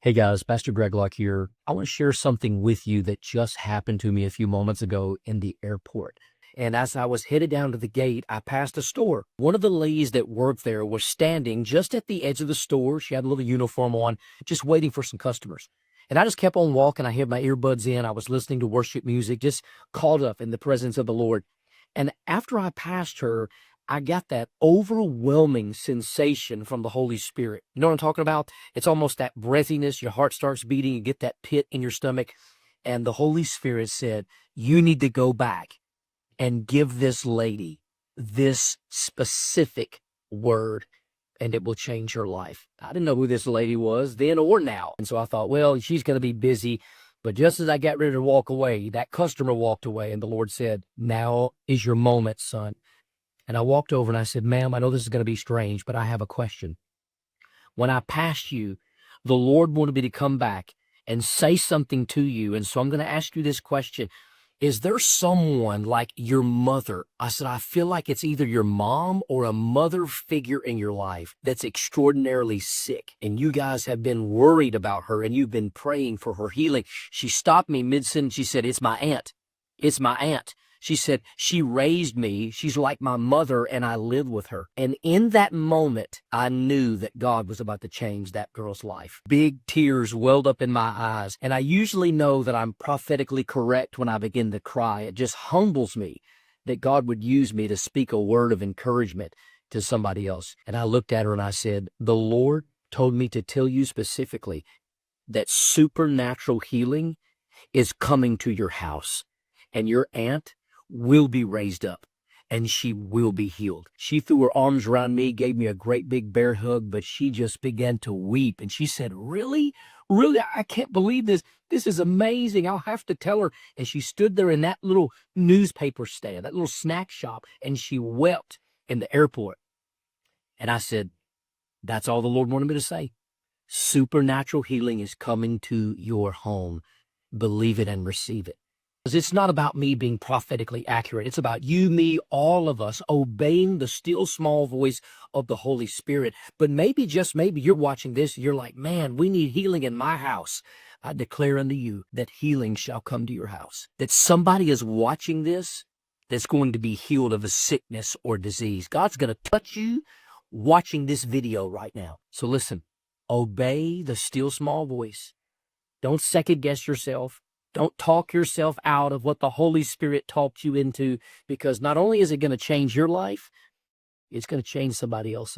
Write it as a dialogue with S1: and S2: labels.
S1: Hey guys, Pastor Greg Locke here. I want to share something with you that just happened to me a few moments ago in the airport. And as I was headed down to the gate, I passed a store. One of the ladies that worked there was standing just at the edge of the store. She had a little uniform on, just waiting for some customers. And I just kept on walking. I had my earbuds in. I was listening to worship music, just caught up in the presence of the Lord. And after I passed her, I got that overwhelming sensation from the Holy Spirit. You know what I'm talking about? It's almost that breathiness. Your heart starts beating. You get that pit in your stomach. And the Holy Spirit said, you need to go back and give this lady this specific word, and it will change her life. I didn't know who this lady was then or now. And so I thought, well, she's going to be busy. But just as I got ready to walk away, that customer walked away, and the Lord said, now is your moment, son. And I walked over and I said, ma'am, I know this is going to be strange, but I have a question. When I passed you, the Lord wanted me to come back and say something to you. And so I'm going to ask you this question. Is there someone like your mother? I said, I feel like it's either your mom or a mother figure in your life that's extraordinarily sick. And you guys have been worried about her and you've been praying for her healing. She stopped me mid-sentence. She said, it's my aunt. It's my aunt. She said, she raised me. She's like my mother, and I live with her. And in that moment, I knew that God was about to change that girl's life. Big tears welled up in my eyes. And I usually know that I'm prophetically correct when I begin to cry. It just humbles me that God would use me to speak a word of encouragement to somebody else. And I looked at her and I said, the Lord told me to tell you specifically that supernatural healing is coming to your house. And your aunt will be raised up and she will be healed. She threw her arms around me, gave me a great big bear hug, but she just began to weep. And she said, really? Really? I can't believe this. This is amazing. I'll have to tell her. And she stood there in that little newspaper stand, that little snack shop, and she wept in the airport. And I said, that's all the Lord wanted me to say. Supernatural healing is coming to your home. Believe it and receive it. It's not about me being prophetically accurate. It's about you, me, all of us obeying the still small voice of the Holy Spirit. But maybe, just maybe, you're watching this, you're like, man, we need healing in my house. I declare unto you that healing shall come to your house. That somebody is watching this that's going to be healed of a sickness or disease. God's going to touch you watching this video right now. So listen, obey the still small voice. Don't second guess yourself. Don't talk yourself out of what the Holy Spirit talked you into, because not only is it going to change your life, it's going to change somebody else's.